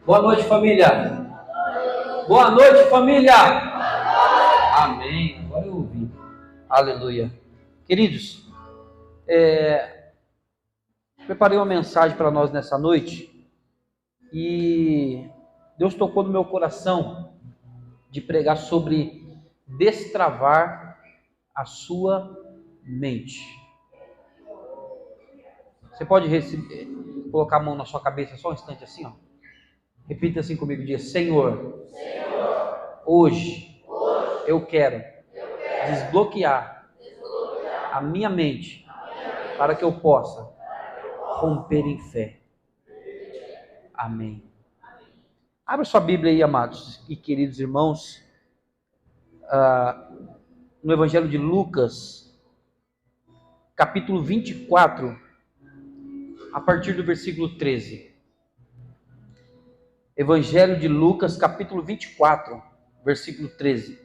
Boa noite, família. Boa noite, família. Amém. Agora eu ouvi. Aleluia. Queridos, preparei uma mensagem para nós nessa noite e Deus tocou no meu coração de pregar sobre destravar a sua mente. Você pode colocar a mão na sua cabeça só um instante assim, ó. Repita assim comigo, diga: Senhor, hoje eu quero desbloquear a minha mente para que eu possa romper em fé. Amém. Abra sua Bíblia aí, amados e queridos irmãos, no Evangelho de Lucas, capítulo 24, a partir do versículo 13. Evangelho de Lucas, capítulo 24, versículo 13.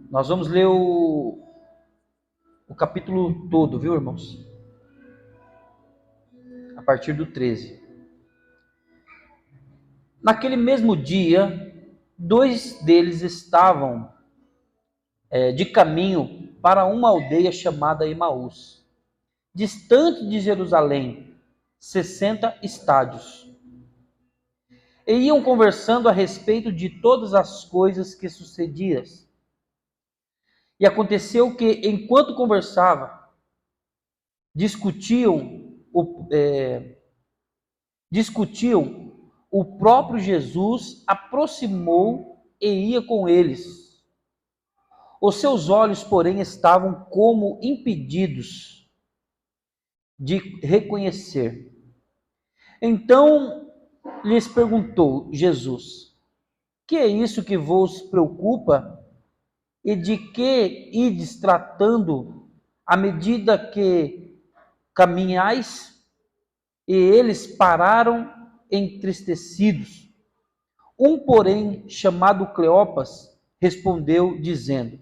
Nós vamos ler o capítulo todo, viu, irmãos? A partir do 13. Naquele mesmo dia, 2 deles estavam de caminho para uma aldeia chamada Emaús, distante de Jerusalém, 60 estádios. E iam conversando a respeito de todas as coisas que sucediam. E aconteceu que, enquanto conversavam, discutiam, o próprio Jesus aproximou e ia com eles. Os seus olhos, porém, estavam como impedidos de reconhecer. Então lhes perguntou Jesus: que é isso que vos preocupa? E de que ides tratando à medida que caminhais? E eles pararam entristecidos. Um, porém, chamado Cleopas, respondeu, dizendo: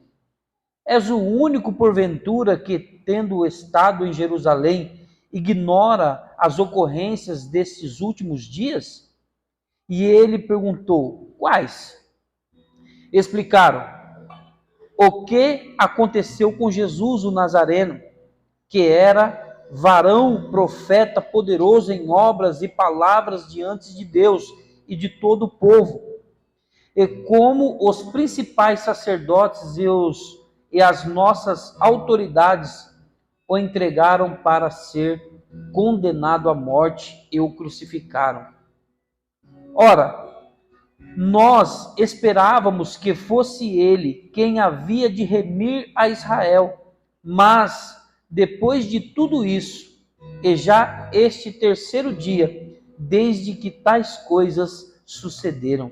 és o único, porventura, que, tendo estado em Jerusalém, ignora as ocorrências destes últimos dias? E ele perguntou: quais? Explicaram: o que aconteceu com Jesus o Nazareno, que era varão, profeta, poderoso em obras e palavras diante de Deus e de todo o povo, e como os principais sacerdotes e as nossas autoridades o entregaram para ser condenado à morte e o crucificaram. Ora, nós esperávamos que fosse ele quem havia de remir a Israel, mas depois de tudo isso, e já este terceiro dia, desde que tais coisas sucederam.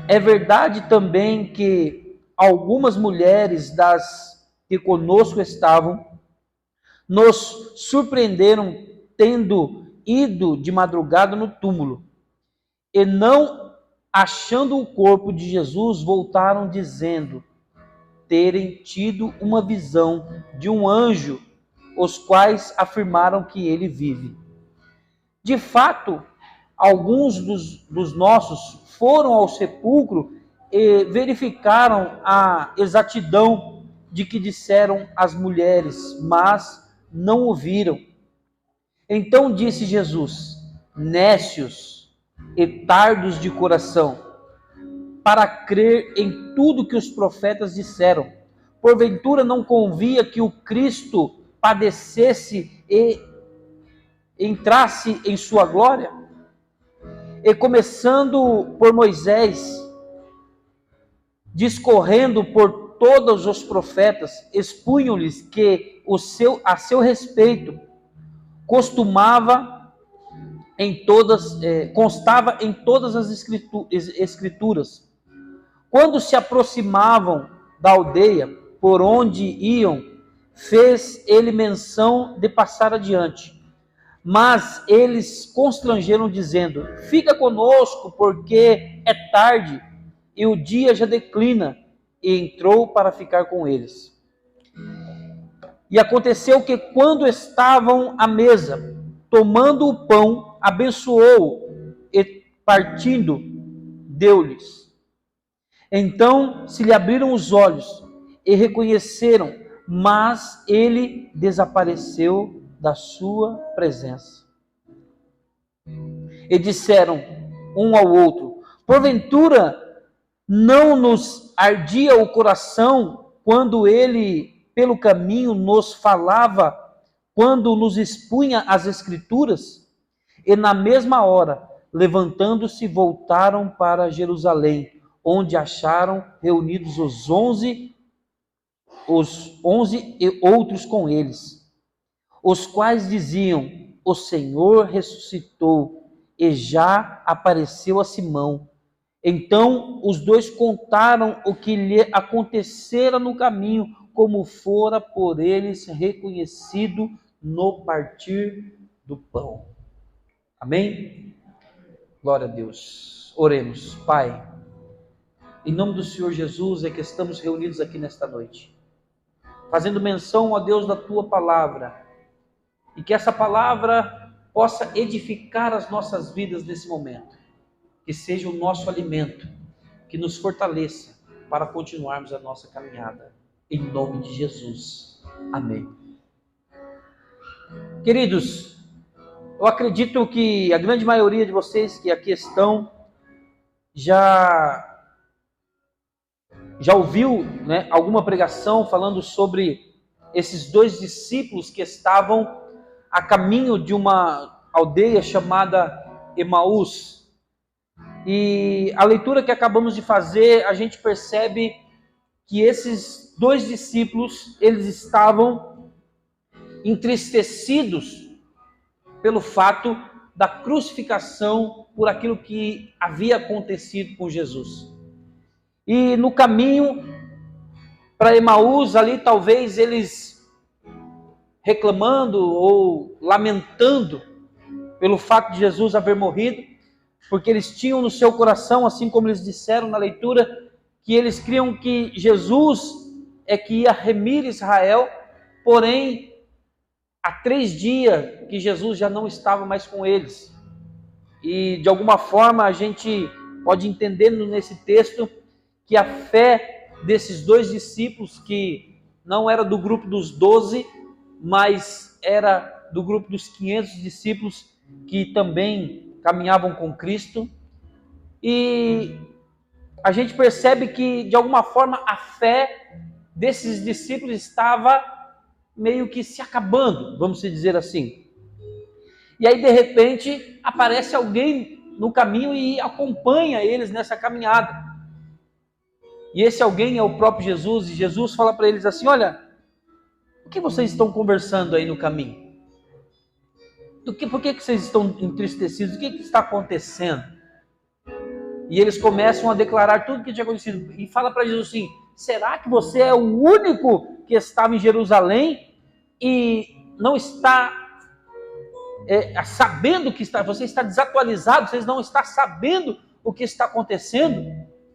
É verdade também que algumas mulheres das que conosco estavam nos surpreenderam tendo ido de madrugada no túmulo e não achando o corpo de Jesus, voltaram dizendo terem tido uma visão de um anjo, os quais afirmaram que ele vive. De fato, alguns dos nossos foram ao sepulcro e verificaram a exatidão de que disseram as mulheres, mas não ouviram. Então disse Jesus: nécios e tardos de coração, para crer em tudo que os profetas disseram. Porventura não convia que o Cristo padecesse e entrasse em sua glória? E começando por Moisés, discorrendo por todos os profetas, expunham-lhes que a seu respeito costumava constava em todas as escrituras. Quando se aproximavam da aldeia por onde iam, fez ele menção de passar adiante. Mas eles constrangeram, dizendo: fica conosco, porque é tarde e o dia já declina. E entrou para ficar com eles. E aconteceu que, quando estavam à mesa, tomando o pão, abençoou e, partindo, deu-lhes. Então se lhe abriram os olhos e reconheceram, mas ele desapareceu da sua presença. E disseram um ao outro: porventura não nos ardia o coração quando ele pelo caminho nos falava, quando nos expunha as Escrituras? E na mesma hora, levantando-se, voltaram para Jerusalém, onde acharam reunidos os 11 e outros com eles, os quais diziam: o Senhor ressuscitou e já apareceu a Simão. Então os dois contaram o que lhe acontecera no caminho, como fora por eles reconhecido no partir do pão. Amém? Glória a Deus. Oremos. Pai, em nome do Senhor Jesus é que estamos reunidos aqui nesta noite, fazendo menção, ó Deus, da Tua palavra, e que essa palavra possa edificar as nossas vidas nesse momento, que seja o nosso alimento, que nos fortaleça para continuarmos a nossa caminhada, em nome de Jesus. Amém. Queridos, eu acredito que a grande maioria de vocês que aqui estão já ouviu, né, alguma pregação falando sobre esses dois discípulos que estavam a caminho de uma aldeia chamada Emaús. E a leitura que acabamos de fazer, a gente percebe que esses dois discípulos, eles estavam entristecidos pelo fato da crucificação, por aquilo que havia acontecido com Jesus. E no caminho para Emaús, ali talvez eles reclamando ou lamentando pelo fato de Jesus haver morrido, porque eles tinham no seu coração, assim como eles disseram na leitura, que eles criam que Jesus é que ia remir Israel, porém, há 3 dias que Jesus já não estava mais com eles. E de alguma forma a gente pode entender nesse texto que a fé desses dois discípulos, que não era do grupo dos 12, mas era do grupo dos 500 discípulos que também caminhavam com Cristo, e a gente percebe que de alguma forma a fé desses discípulos estava meio que se acabando, vamos dizer assim. E aí de repente aparece alguém no caminho e acompanha eles nessa caminhada. E esse alguém é o próprio Jesus, e Jesus fala para eles assim: olha, o que vocês estão conversando aí no caminho? Por que vocês estão entristecidos? O que está acontecendo? E eles começam a declarar tudo o que tinha acontecido. E fala para Jesus assim: será que você é o único que estava em Jerusalém e não está sabendo que está? Você está desatualizado, vocês não estão sabendo o que está acontecendo,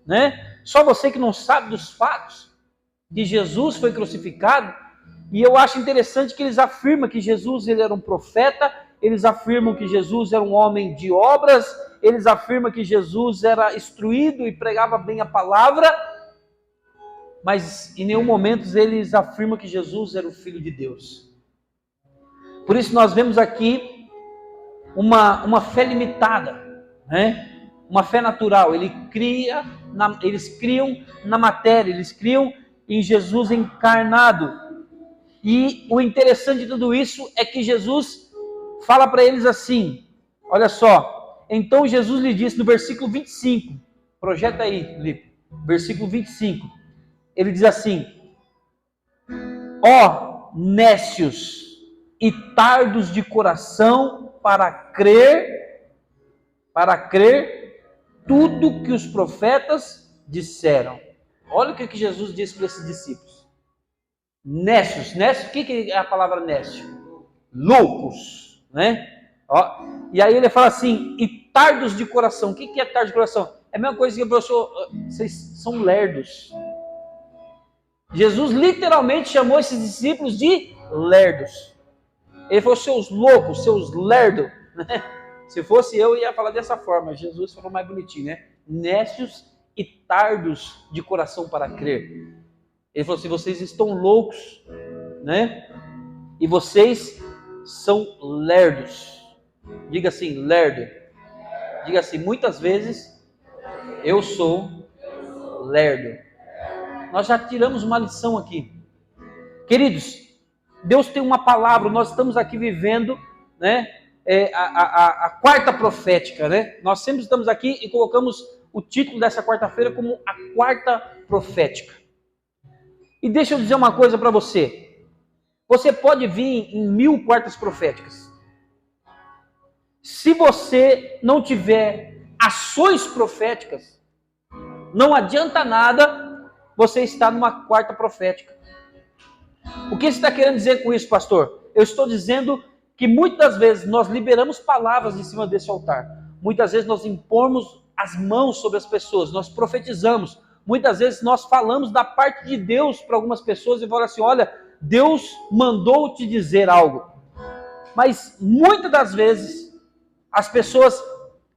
né? Só você que não sabe dos fatos que Jesus foi crucificado. E eu acho interessante que eles afirmam que Jesus ele era um profeta. Eles afirmam que Jesus era um homem de obras, eles afirmam que Jesus era instruído e pregava bem a palavra, mas em nenhum momento eles afirmam que Jesus era o Filho de Deus. Por isso nós vemos aqui uma fé limitada, né? Uma fé natural. Eles criam na matéria, eles criam em Jesus encarnado. E o interessante de tudo isso é que Jesus fala para eles assim, olha só: então Jesus lhe disse no versículo 25, projeta aí, Felipe, versículo 25, ele diz assim: ó nécios e tardos de coração para crer para crer tudo que os profetas disseram. Olha o que Jesus disse para esses discípulos. Nécios, o que é a palavra nécio? Loucos, né? Ó, e aí ele fala assim, e tardos de coração. O que é tardo de coração? É a mesma coisa que o professor, vocês são lerdos. Jesus literalmente chamou esses discípulos de lerdos. Ele falou, seus loucos, seus lerdos. Se fosse eu ia falar dessa forma. Jesus falou mais bonitinho, né? Nécios e tardos de coração para crer. Ele falou assim, vocês estão loucos, né? E vocês são lerdos. Diga assim, lerdo. Diga assim, muitas vezes eu sou lerdo. Nós já tiramos uma lição aqui. Queridos, Deus tem uma palavra, nós estamos aqui vivendo, né, a quarta profética, né? Nós sempre estamos aqui e colocamos o título dessa quarta-feira como a quarta profética. E deixa eu dizer uma coisa para você. Você pode vir em 1000 quartas proféticas. Se você não tiver ações proféticas, não adianta nada você estar numa quarta profética. O que você está querendo dizer com isso, pastor? Eu estou dizendo que muitas vezes nós liberamos palavras em cima desse altar. Muitas vezes nós impomos as mãos sobre as pessoas, nós profetizamos. Muitas vezes nós falamos da parte de Deus para algumas pessoas e falamos assim, olha, Deus mandou te dizer algo. Mas muitas das vezes as pessoas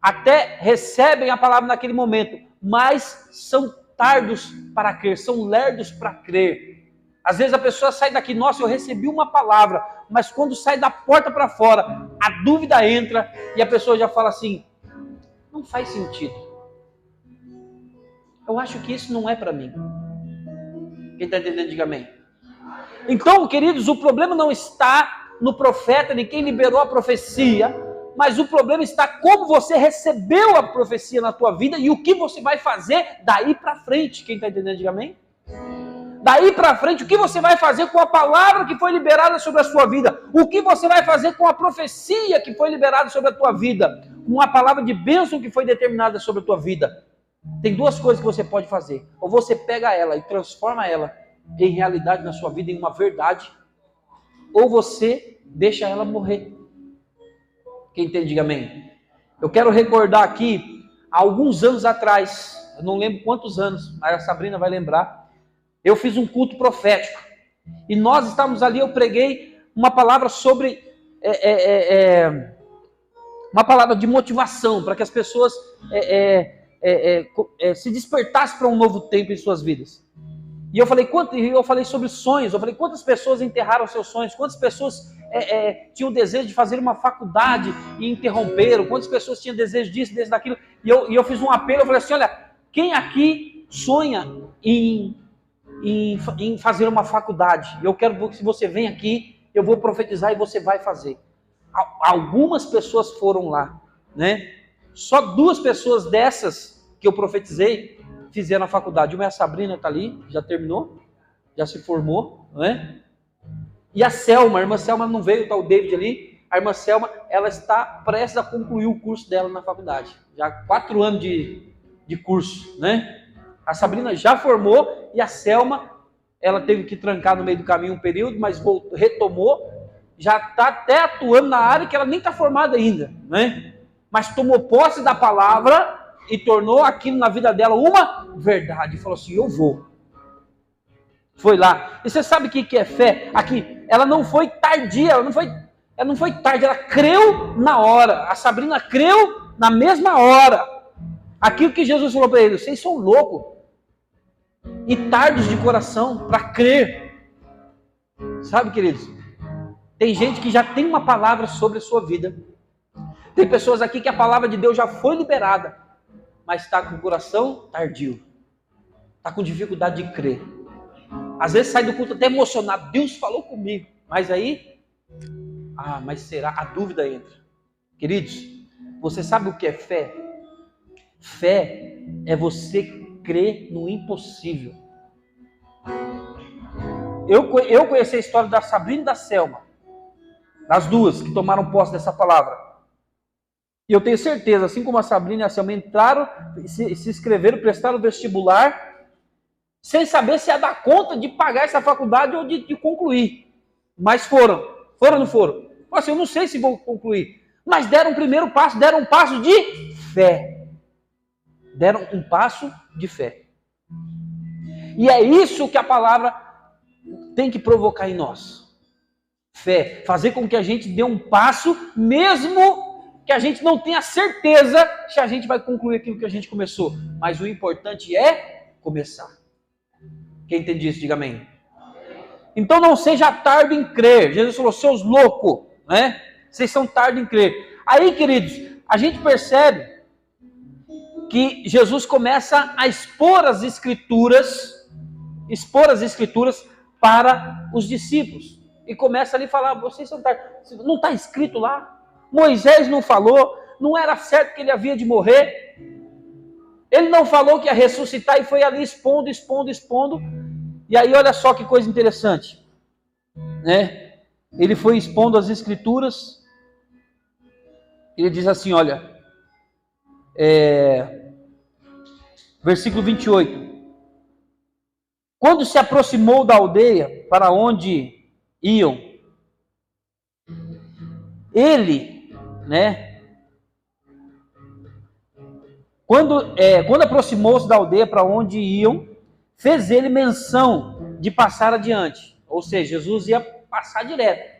até recebem a palavra naquele momento, mas são tardos para crer, são lerdos para crer. Às vezes a pessoa sai daqui, nossa, eu recebi uma palavra, mas quando sai da porta para fora, a dúvida entra e a pessoa já fala assim, não faz sentido. Eu acho que isso não é para mim. Quem está entendendo, diga amém. Então, queridos, o problema não está no profeta, nem quem liberou a profecia, mas o problema está como você recebeu a profecia na tua vida e o que você vai fazer daí para frente. Quem está entendendo, diga amém. Daí para frente, o que você vai fazer com a palavra que foi liberada sobre a sua vida? O que você vai fazer com a profecia que foi liberada sobre a tua vida? Com a palavra de bênção que foi determinada sobre a tua vida? Tem duas coisas que você pode fazer. Ou você pega ela e transforma ela em realidade na sua vida, em uma verdade. Ou você deixa ela morrer. Quem entende, diga amém. Eu quero recordar aqui, há alguns anos atrás, eu não lembro quantos anos, mas a Sabrina vai lembrar, eu fiz um culto profético. E nós estávamos ali, eu preguei uma palavra sobre... uma palavra de motivação, para que as pessoas se despertassem para um novo tempo em suas vidas. E eu falei sobre sonhos, eu falei quantas pessoas enterraram seus sonhos, quantas pessoas tinham desejo de fazer uma faculdade e interromperam, quantas pessoas tinham desejo disso, desse, daquilo, e eu fiz um apelo, eu falei assim, olha, quem aqui sonha em fazer uma faculdade? Eu quero que você venha aqui, eu vou profetizar e você vai fazer. Algumas pessoas foram lá, né? Só 2 pessoas dessas que eu profetizei fizeram a faculdade. Uma é a Sabrina, está ali, já terminou, já se formou, né? E a Selma, a irmã Selma não veio, está o David ali. A irmã Selma, ela está prestes a concluir o curso dela na faculdade. Já 4 anos de curso, né? A Sabrina já formou e a Selma, ela teve que trancar no meio do caminho um período, mas retomou, já está até atuando na área que ela nem está formada ainda, né? Mas tomou posse da palavra e tornou aquilo na vida dela uma verdade. Falou assim, eu vou. Foi lá. E você sabe o que é fé? Aqui, ela não foi tardia, ela não foi tarde, ela creu na hora. A Sabrina creu na mesma hora. Aquilo que Jesus falou para eles, vocês são loucos e tardos de coração para crer. Sabe, queridos? Tem gente que já tem uma palavra sobre a sua vida. Tem pessoas aqui que a palavra de Deus já foi liberada, mas está com o coração tardio. Está com dificuldade de crer. Às vezes sai do culto até emocionado. Deus falou comigo. Mas aí, mas será? A dúvida entra. Queridos, você sabe o que é fé? Fé é você crer no impossível. Eu conheci a história da Sabrina e da Selma. Das duas que tomaram posse dessa palavra. E eu tenho certeza, assim como a Sabrina e a Selma entraram, se inscreveram, prestaram o vestibular, sem saber se ia dar conta de pagar essa faculdade ou de concluir. Mas foram. Foram ou não foram? Assim, eu não sei se vou concluir. Mas deram o primeiro passo, deram um passo de fé. Deram um passo de fé. E é isso que a palavra tem que provocar em nós. Fé. Fazer com que a gente dê um passo, mesmo que a gente não tenha certeza se a gente vai concluir aquilo que a gente começou. Mas o importante é começar. Quem entende isso, diga amém. Então não seja tardo em crer. Jesus falou, seus loucos, né? Vocês são tardo em crer. Aí, queridos, a gente percebe que Jesus começa a expor as escrituras para os discípulos. E começa ali a falar, vocês são tardos. Não está escrito lá? Moisés não falou, não era certo que ele havia de morrer. Ele não falou que ia ressuscitar e foi ali expondo. E aí olha só que coisa interessante, né? Ele foi expondo as escrituras. Ele diz assim, olha, versículo 28. Quando se aproximou da aldeia para onde iam, ele, né? Quando aproximou-se da aldeia para onde iam, fez ele menção de passar adiante. Ou seja, Jesus ia passar direto.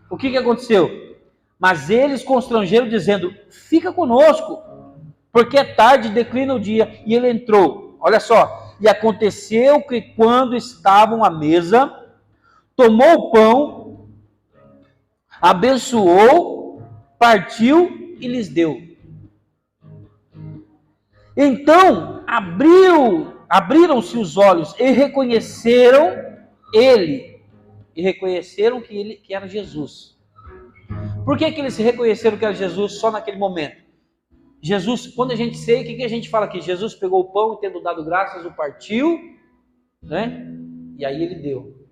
O que aconteceu? Mas eles constrangeram dizendo, fica conosco, porque é tarde, declina o dia. E ele entrou. Olha só. E aconteceu que quando estavam à mesa, tomou o pão, abençoou, partiu e lhes deu. Então abriram-se os olhos e reconheceram ele. E reconheceram que era Jesus. Por que eles reconheceram que era Jesus só naquele momento? Jesus, quando a gente sei, o que a gente fala aqui? Jesus pegou o pão e tendo dado graças, o partiu, né? E aí ele deu.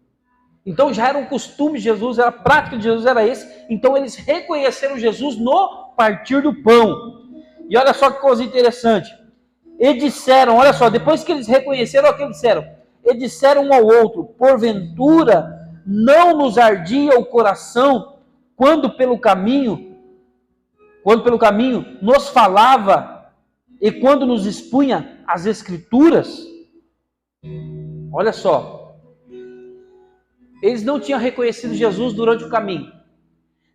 Então já era um costume de Jesus, era a prática de Jesus, era esse. Então eles reconheceram Jesus no partir do pão. E olha só que coisa interessante. E disseram, olha só, depois que eles reconheceram, olha o que eles disseram. E disseram um ao outro, porventura não nos ardia o coração quando pelo caminho nos falava e quando nos expunha as escrituras? Olha só, eles não tinham reconhecido Jesus durante o caminho.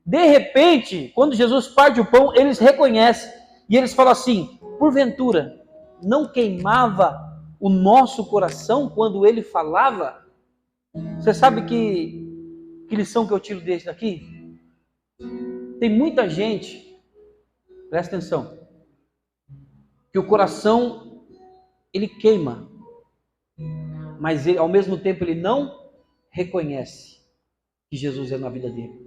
De repente, quando Jesus parte o pão, eles reconhecem e eles falam assim, porventura não queimava o nosso coração quando ele falava? Você sabe que lição que eu tiro desse daqui? Tem muita gente, presta atenção, que o coração ele queima, mas ele, ao mesmo tempo ele não reconhece que Jesus é na vida dele.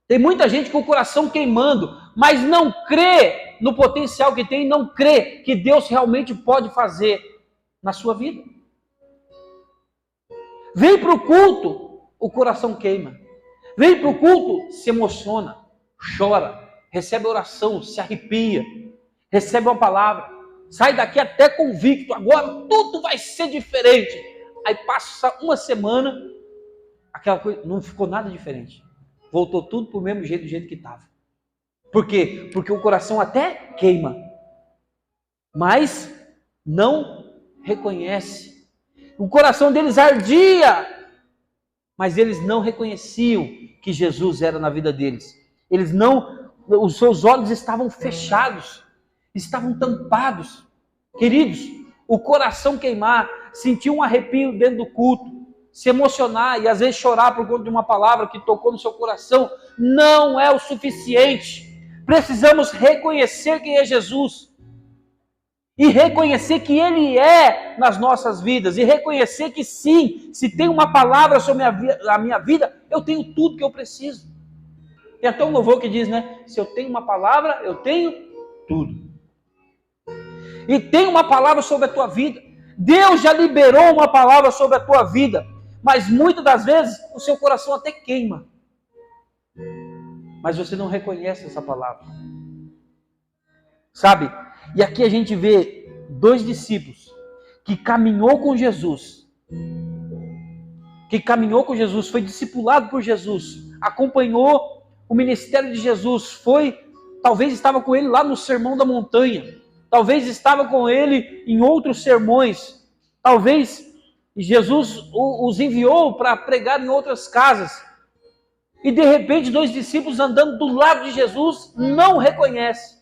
Tem muita gente com o coração queimando, mas não crê no potencial que tem, não crê que Deus realmente pode fazer na sua vida. Vem para o culto, o coração queima. Vem para o culto, se emociona, chora, recebe oração, se arrepia, recebe uma palavra, sai daqui até convicto, agora tudo vai ser diferente. Aí passa uma semana, aquela coisa, não ficou nada diferente. Voltou tudo para o mesmo jeito, do jeito que estava. Por quê? Porque o coração até queima, mas não reconhece. O coração deles ardia, mas eles não reconheciam que Jesus era na vida deles. Eles não, os seus olhos estavam fechados, estavam tampados. Queridos, o coração queimar, sentir um arrepio dentro do culto, se emocionar e às vezes chorar por conta de uma palavra que tocou no seu coração, não é o suficiente. Precisamos reconhecer quem é Jesus. E reconhecer que Ele é nas nossas vidas. E reconhecer que sim, se tem uma palavra sobre a minha vida, eu tenho tudo que eu preciso. Tem até um louvor que diz, né? Se eu tenho uma palavra, eu tenho tudo. E tem uma palavra sobre a tua vida. Deus já liberou uma palavra sobre a tua vida. Mas muitas das vezes o seu coração até queima. Mas você não reconhece essa palavra. sabe? E aqui a gente vê 2 discípulos que caminhou com Jesus, foi discipulado por Jesus, acompanhou o ministério de Jesus, talvez estava com ele lá no Sermão da Montanha, talvez estava com ele em outros sermões, talvez Jesus os enviou para pregar em outras casas, e de repente 2 discípulos andando do lado de Jesus não reconhecem,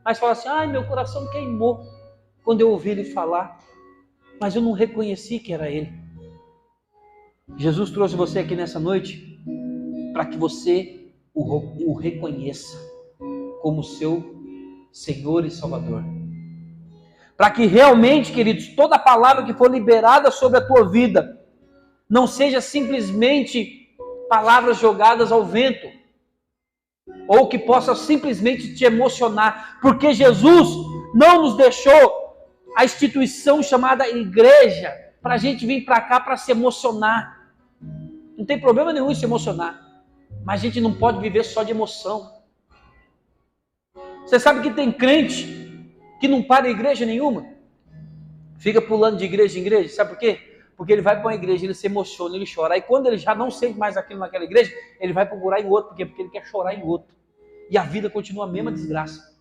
mas falam assim: ai, meu coração queimou quando eu ouvi ele falar, mas eu não reconheci que era ele. Jesus trouxe você aqui nessa noite para que você o reconheça como seu Senhor e Salvador. Para que realmente, queridos, toda palavra que for liberada sobre a tua vida não seja simplesmente palavras jogadas ao vento, ou que possa simplesmente te emocionar, porque Jesus não nos deixou a instituição chamada igreja para a gente vir para cá para se emocionar. Não tem problema nenhum em se emocionar, mas a gente não pode viver só de emoção. Você sabe que tem crente que não para em igreja nenhuma, fica pulando de igreja em igreja, sabe por quê? Porque ele vai para uma igreja, ele se emociona, ele chora, aí quando ele já não sente mais aquilo naquela igreja, ele vai procurar em outro, porque ele quer chorar em outro, e a vida continua a mesma desgraça,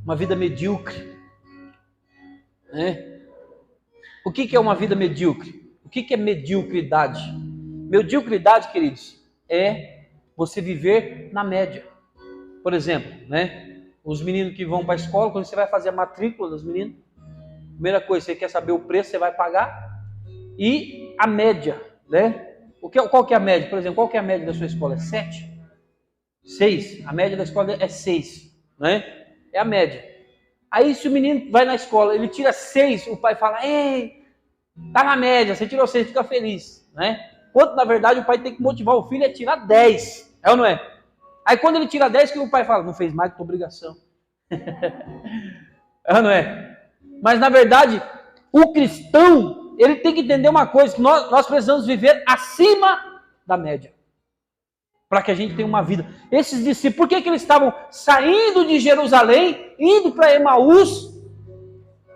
uma vida medíocre, né? O que é uma vida medíocre? O que é mediocridade? Mediocridade, queridos, é você viver na média. Por exemplo, né? Os meninos que vão para a escola, quando você vai fazer a matrícula dos meninos, primeira coisa, você quer saber o preço, você vai pagar, e a média, né? Qual que é a média? Por exemplo, qual que é a média da sua escola? É 7? 6? A média da escola é 6, né? É a média. Aí se o menino vai na escola, ele tira 6, o pai fala: ei, tá na média, você tirou 6, fica feliz, né? Quando na verdade o pai tem que motivar o filho a tirar 10, é ou não é? Aí quando ele tira 10, o que o pai fala? Não fez mais que tua obrigação. É ou não é? Mas na verdade, o cristão, ele tem que entender uma coisa, que nós precisamos viver acima da média, para que a gente tenha uma vida. Esses discípulos, por que eles estavam saindo de Jerusalém, indo para Emaús,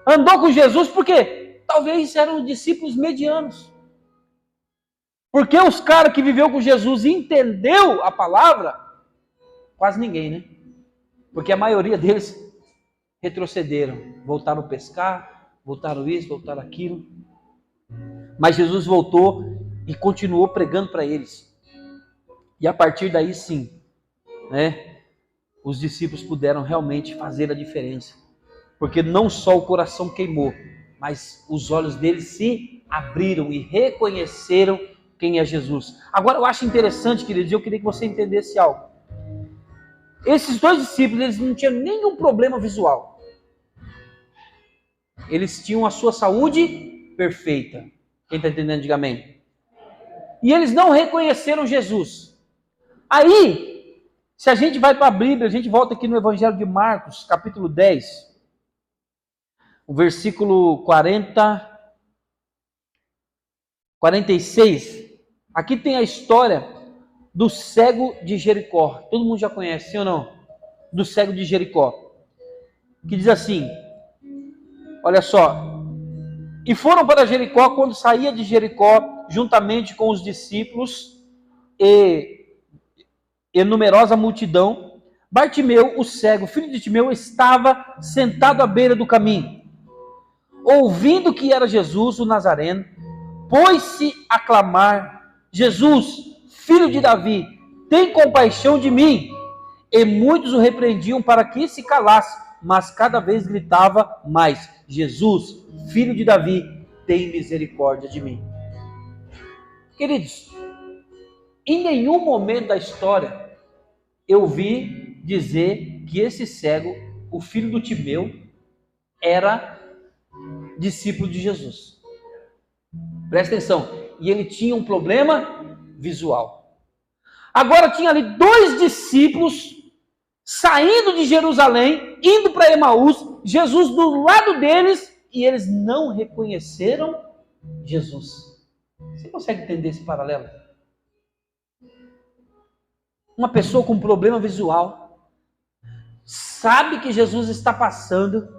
andou com Jesus? Por quê? Talvez eram discípulos medianos. Porque os caras que viveu com Jesus e entendeu a palavra, quase ninguém, né? Porque a maioria deles retrocederam, voltaram a pescar, voltaram isso, voltaram aquilo. Mas Jesus voltou e continuou pregando para eles. E a partir daí sim, né, os discípulos puderam realmente fazer a diferença. Porque não só o coração queimou, mas os olhos deles se abriram e reconheceram quem é Jesus. Agora eu acho interessante, queridos, eu queria que você entendesse algo. Esses 2 discípulos, eles não tinham nenhum problema visual. Eles tinham a sua saúde perfeita. Quem está entendendo, diga amém. E eles não reconheceram Jesus. Aí, se a gente vai para a Bíblia, a gente volta aqui no Evangelho de Marcos, capítulo 10, o versículo 46. Aqui tem a história do cego de Jericó. Todo mundo já conhece, sim ou não? Do cego de Jericó. Que diz assim, olha só: e foram para Jericó, quando saía de Jericó, juntamente com os discípulos e numerosa multidão, Bartimeu, o cego, filho de Timeu, estava sentado à beira do caminho. Ouvindo que era Jesus, o Nazareno, pôs-se a clamar: Jesus, filho de Davi, tem compaixão de mim. E muitos o repreendiam para que se calasse, mas cada vez gritava mais: Jesus, filho de Davi, tem misericórdia de mim. Queridos, em nenhum momento da história eu vi dizer que esse cego, o filho do Timeu, era discípulo de Jesus. Presta atenção. E ele tinha um problema visual. Agora tinha ali 2 discípulos saindo de Jerusalém, indo para Emaús, Jesus do lado deles, e eles não reconheceram Jesus. Você consegue entender esse paralelo? Uma pessoa com problema visual, sabe que Jesus está passando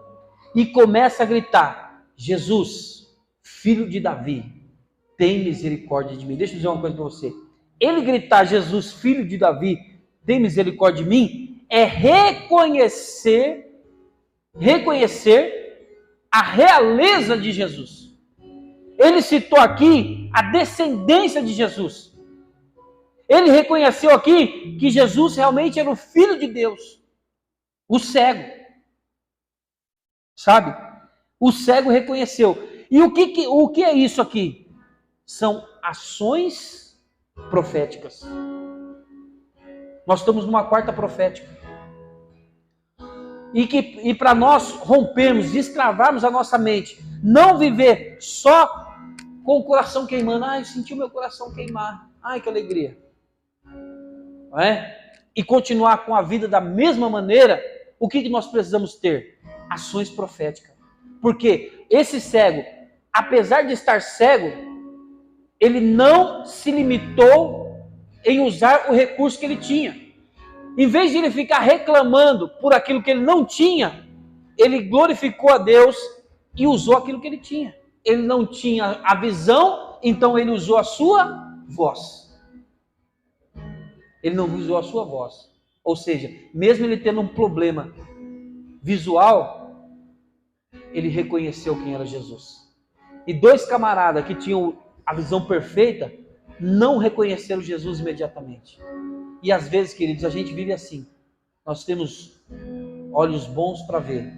e começa a gritar: Jesus, filho de Davi, tem misericórdia de mim. Deixa eu dizer uma coisa para você. Ele gritar: Jesus, filho de Davi, tem misericórdia de mim, é reconhecer a realeza de Jesus. Ele citou aqui a descendência de Jesus. Ele reconheceu aqui que Jesus realmente era o Filho de Deus. O cego. Sabe? O cego reconheceu. E o que é isso aqui? São ações proféticas. Nós estamos numa quarta profética. E para nós rompermos, destravarmos a nossa mente, não viver só com o coração queimando. Eu senti o meu coração queimar. Que alegria. Não é? E continuar com a vida da mesma maneira, o que nós precisamos ter? Ações proféticas. Porque esse cego, apesar de estar cego, ele não se limitou em usar o recurso que ele tinha. Em vez de ele ficar reclamando por aquilo que ele não tinha, ele glorificou a Deus e usou aquilo que ele tinha. Ele não tinha a visão, então ele usou a sua voz. Ele não usou a sua voz. Ou seja, mesmo ele tendo um problema visual, ele reconheceu quem era Jesus. E dois camaradas que tinham a visão perfeita, não reconheceram Jesus imediatamente. E às vezes, queridos, a gente vive assim. Nós temos olhos bons para ver.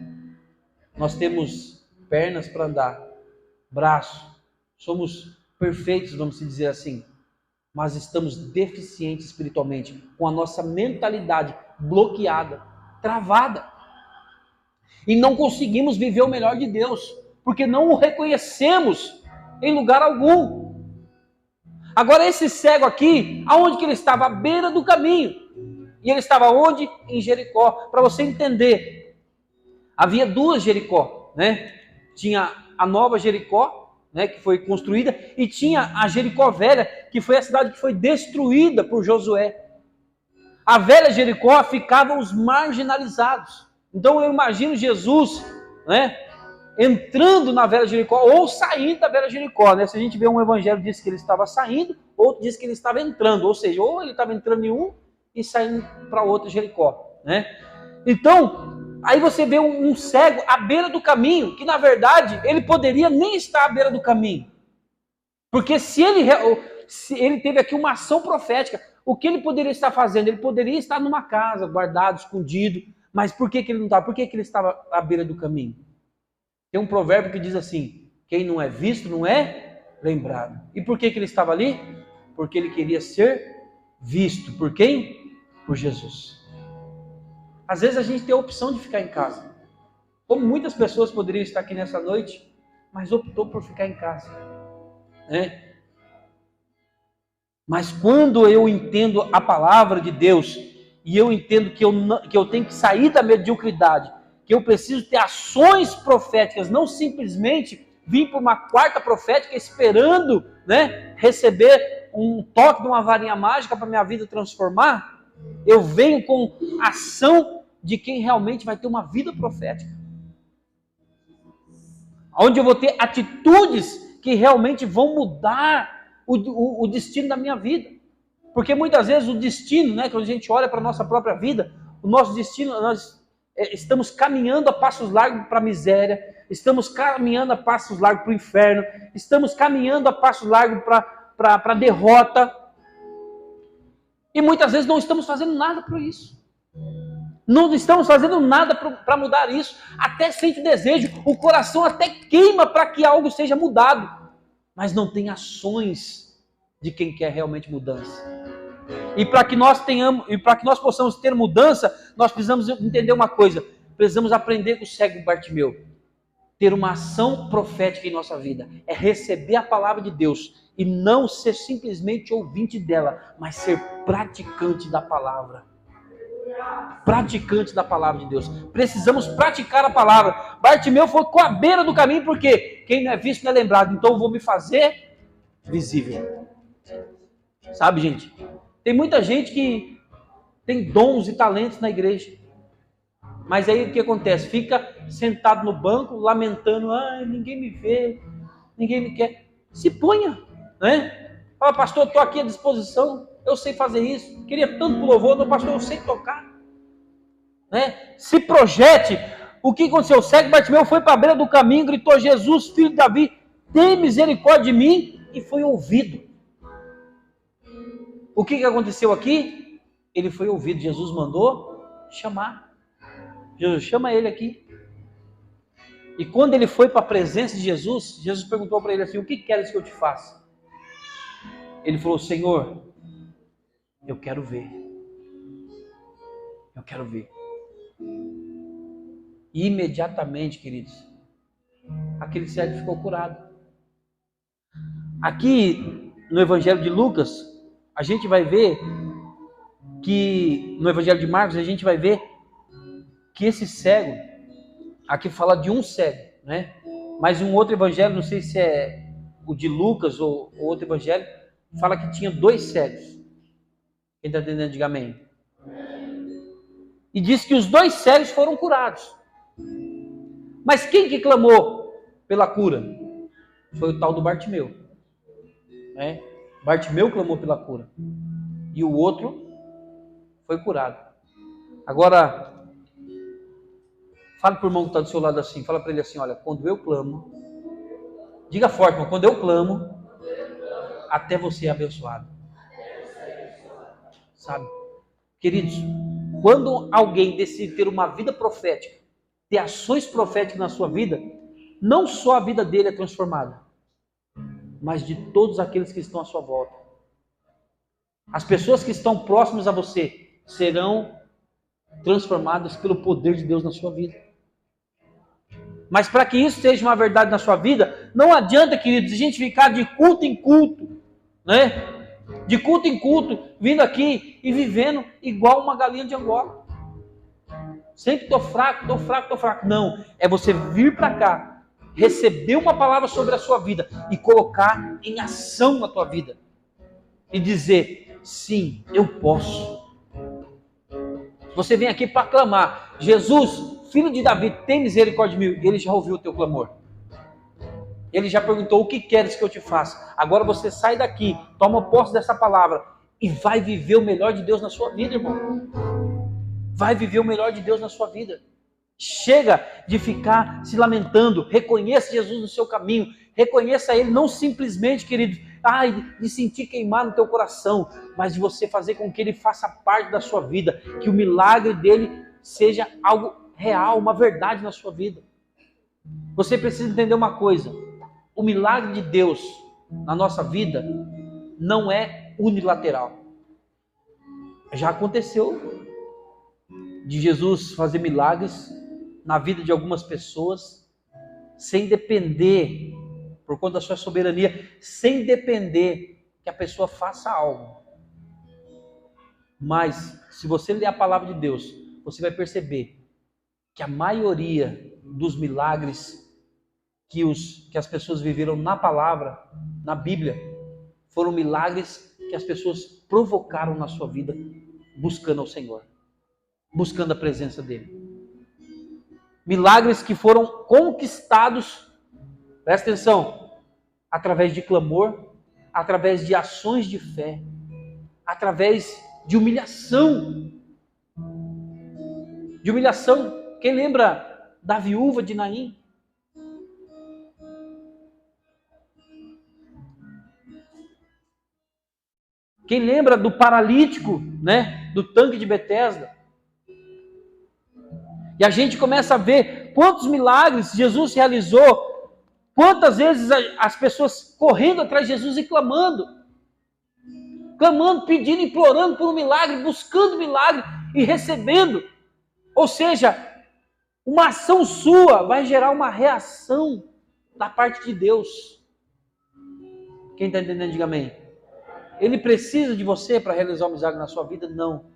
Nós temos pernas para andar. Braço. Somos perfeitos, vamos dizer assim. Mas estamos deficientes espiritualmente. Com a nossa mentalidade bloqueada, travada. E não conseguimos viver o melhor de Deus. Porque não o reconhecemos em lugar algum. Agora esse cego aqui, aonde que ele estava? À beira do caminho. E ele estava onde? Em Jericó. Para você entender, havia duas Jericó, né? Tinha a nova Jericó, né, que foi construída, e tinha a Jericó velha, que foi a cidade que foi destruída por Josué. A velha Jericó ficavam os marginalizados. Então eu imagino Jesus, né, entrando na velha Jericó ou saindo da velha Jericó, né? Se a gente vê um evangelho diz que ele estava saindo, outro diz que ele estava entrando, ou seja, ou ele estava entrando em um e saindo para outra Jericó, né? Então, aí você vê um cego à beira do caminho, que na verdade ele poderia nem estar à beira do caminho, porque se ele teve aqui uma ação profética, o que ele poderia estar fazendo? Ele poderia estar numa casa, guardado, escondido, mas por que ele não estava? Por que ele estava à beira do caminho? Tem um provérbio que diz assim: quem não é visto não é lembrado. E por que ele estava ali? Porque ele queria ser visto. Por quem? Por Jesus. Às vezes a gente tem a opção de ficar em casa. Como muitas pessoas poderiam estar aqui nessa noite, mas optou por ficar em casa. Né? Mas quando eu entendo a palavra de Deus, e eu entendo que eu tenho que sair da mediocridade, que eu preciso ter ações proféticas, não simplesmente vir para uma quarta profética esperando, né, receber um toque de uma varinha mágica para minha vida transformar. Eu venho com ação de quem realmente vai ter uma vida profética. Onde eu vou ter atitudes que realmente vão mudar o destino da minha vida. Porque muitas vezes o destino, né, quando a gente olha para a nossa própria vida, o nosso destino, nós estamos caminhando a passos largos para a miséria, estamos caminhando a passos largos para o inferno, estamos caminhando a passos largos para a derrota. E muitas vezes não estamos fazendo nada por isso. Não estamos fazendo nada para mudar isso. Até sente desejo, o coração até queima para que algo seja mudado. Mas não tem ações de quem quer realmente mudança. E para que nós possamos ter mudança, nós precisamos entender uma coisa. Precisamos aprender com o cego Bartimeu. Ter uma ação profética em nossa vida. É receber a palavra de Deus e não ser simplesmente ouvinte dela, mas ser praticante da palavra. Praticante da palavra de Deus. Precisamos praticar a palavra. Bartimeu foi com a beira do caminho, porque quem não é visto não é lembrado. Então eu vou me fazer visível. Sabe, gente? Tem muita gente que tem dons e talentos na igreja. Mas aí o que acontece? Fica sentado no banco, lamentando, ninguém me vê, ninguém me quer. Se ponha, né? Fala, pastor, estou aqui à disposição, eu sei fazer isso, queria tanto pro louvor, não, pastor, eu sei tocar. Né? Se projete. O que aconteceu? O cego Bartimeu foi para a beira do caminho, gritou, Jesus, filho de Davi, tem misericórdia de mim, e foi ouvido. O que aconteceu aqui? Ele foi ouvido, Jesus mandou chamar. Jesus chama ele aqui. E quando ele foi para a presença de Jesus, Jesus perguntou para ele assim, o que queres que eu te faça? Ele falou, Senhor, eu quero ver. Eu quero ver. E imediatamente, queridos, aquele cego ficou curado. Aqui no Evangelho de Lucas, a gente vai ver que, no Evangelho de Marcos, a gente vai ver que esse cego, aqui fala de um cego, né? Mas um outro evangelho, não sei se é o de Lucas ou outro evangelho, fala que tinha 2 cegos. Quem está entendendo, diga amém. E diz que os 2 cegos foram curados. Mas quem que clamou pela cura? Foi o tal do Bartimeu. Né? Bartimeu clamou pela cura. E o outro foi curado. Agora, fala para o irmão que está do seu lado assim, fala para ele assim, olha, quando eu clamo, diga forte, irmão, quando eu clamo, até você é abençoado. Sabe? Queridos, quando alguém decide ter uma vida profética, ter ações proféticas na sua vida, não só a vida dele é transformada, mas de todos aqueles que estão à sua volta. As pessoas que estão próximas a você serão transformadas pelo poder de Deus na sua vida. Mas para que isso seja uma verdade na sua vida, não adianta, queridos, a gente ficar de culto em culto, né? De culto em culto, vindo aqui e vivendo igual uma galinha de Angola. Sempre estou fraco. Não, é você vir para cá, receber uma palavra sobre a sua vida e colocar em ação na tua vida. E dizer, sim, eu posso. Você vem aqui para clamar, Jesus, filho de Davi, tem misericórdia de mim. Ele já ouviu o teu clamor. Ele já perguntou, o que queres que eu te faça? Agora você sai daqui, toma posse dessa palavra e vai viver o melhor de Deus na sua vida, irmão. Vai viver o melhor de Deus na sua vida. Chega de ficar se lamentando. Reconheça Jesus no seu caminho. Reconheça Ele, não simplesmente, querido, de sentir queimar no teu coração, mas de você fazer com que Ele faça parte da sua vida. Que o milagre dele seja algo real, uma verdade na sua vida. Você precisa entender uma coisa. O milagre de Deus na nossa vida não é unilateral. Já aconteceu de Jesus fazer milagres na vida de algumas pessoas, sem depender, por conta da sua soberania, sem depender que a pessoa faça algo. Mas, se você ler a palavra de Deus, você vai perceber que a maioria dos milagres que as pessoas viveram na palavra, na Bíblia, foram milagres que as pessoas provocaram na sua vida, buscando ao Senhor, buscando a presença dEle. Milagres que foram conquistados, presta atenção, através de clamor, através de ações de fé, através de humilhação. De humilhação. Quem lembra da viúva de Naim? Quem lembra do paralítico, né, do tanque de Betesda? E a gente começa a ver quantos milagres Jesus realizou, quantas vezes as pessoas correndo atrás de Jesus e clamando, pedindo, implorando por um milagre, buscando milagre e recebendo. Ou seja, uma ação sua vai gerar uma reação da parte de Deus. Quem está entendendo, diga amém. Ele precisa de você para realizar um milagre na sua vida? Não.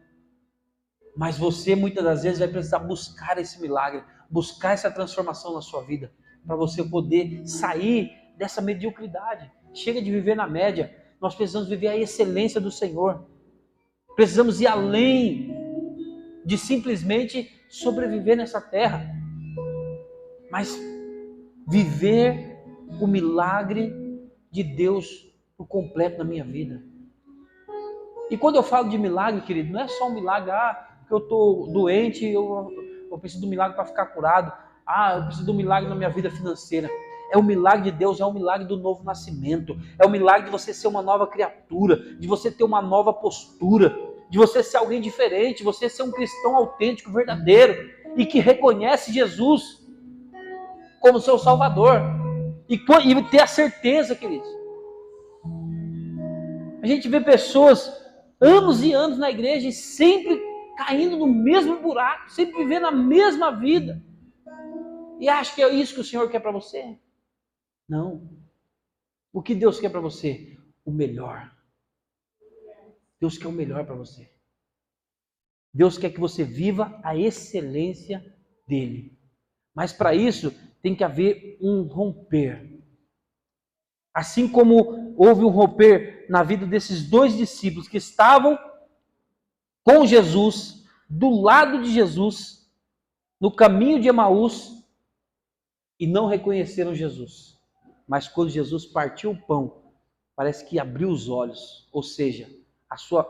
Mas você muitas das vezes vai precisar buscar esse milagre, buscar essa transformação na sua vida, para você poder sair dessa mediocridade. Chega de viver na média. Nós precisamos viver a excelência do Senhor. Precisamos ir além. de simplesmente sobreviver nessa terra, mas viver o milagre de Deus por completo na minha vida. E quando eu falo de milagre, querido, não é só um milagre, que eu estou doente, eu preciso de um milagre para ficar curado, eu preciso de um milagre na minha vida financeira. É o milagre de Deus, é o milagre do novo nascimento, é o milagre de você ser uma nova criatura, de você ter uma nova postura, de você ser alguém diferente, você ser um cristão autêntico, verdadeiro, e que reconhece Jesus como seu Salvador, e ter a certeza, queridos. A gente vê pessoas anos e anos na igreja e sempre caindo no mesmo buraco, sempre vivendo a mesma vida. E acha que é isso que o Senhor quer para você? Não. O que Deus quer para você? O melhor. Deus quer o melhor para você. Deus quer que você viva a excelência dele. Mas para isso tem que haver um romper. Assim como houve um romper na vida desses dois discípulos que estavam com Jesus, do lado de Jesus, no caminho de Emaús, e não reconheceram Jesus. Mas quando Jesus partiu o pão, parece que abriu os olhos, ou seja,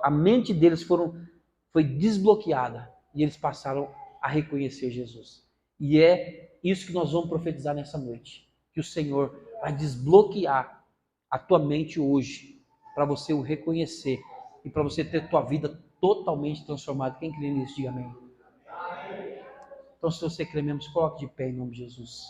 a mente deles foi desbloqueada e eles passaram a reconhecer Jesus. E é isso que nós vamos profetizar nessa noite, que o Senhor vai desbloquear a tua mente hoje, para você o reconhecer e para você ter tua vida totalmente transformada. Quem crê nisso, diga amém. Então, se você crê mesmo, se coloque de pé em nome de Jesus.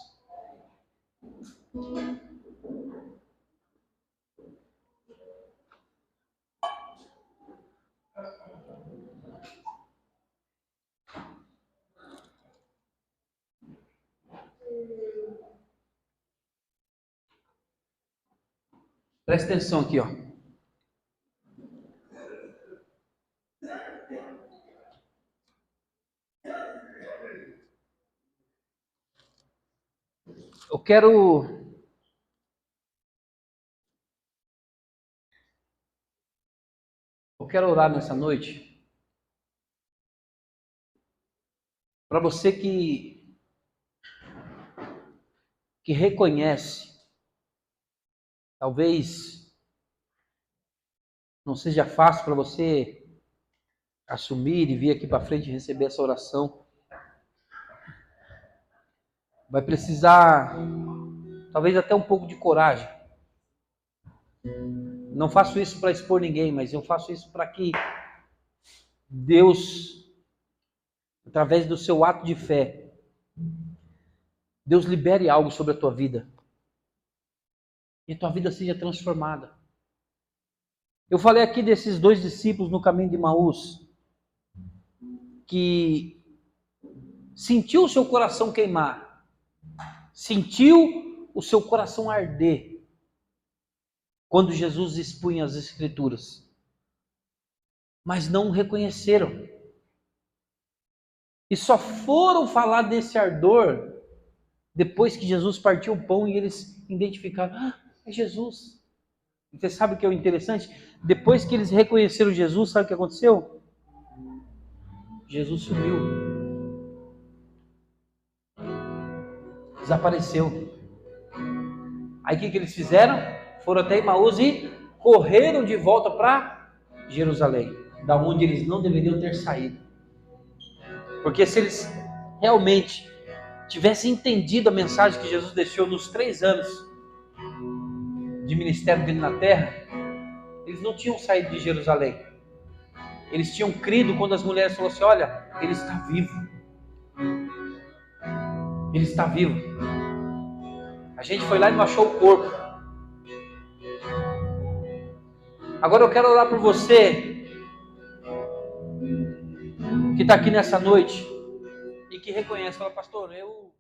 Presta atenção aqui, ó. Eu quero orar nessa noite para você que reconhece, talvez não seja fácil para você assumir e vir aqui para frente e receber essa oração. Vai precisar, talvez até um pouco de coragem. Não faço isso para expor ninguém, mas eu faço isso para que Deus, através do seu ato de fé, Deus libere algo sobre a tua vida. E a tua vida seja transformada. Eu falei aqui desses dois discípulos no caminho de Emaús, que sentiu o seu coração queimar, sentiu o seu coração arder, quando Jesus expunha as Escrituras, mas não o reconheceram. E só foram falar desse ardor depois que Jesus partiu o pão e eles identificaram, é Jesus. E você sabe o que é o interessante? Depois que eles reconheceram Jesus, sabe o que aconteceu? Jesus sumiu. Desapareceu. Aí o que eles fizeram? Foram até Emaús e correram de volta para Jerusalém, da onde eles não deveriam ter saído. Porque se eles realmente tivessem entendido a mensagem que Jesus deixou nos 3 anos de ministério dele na terra, eles não tinham saído de Jerusalém. Eles tinham crido quando as mulheres falaram assim, olha, ele está vivo. Ele está vivo. A gente foi lá e não achou o corpo. Agora eu quero orar por você que está aqui nessa noite e que reconhece, fala, pastor, eu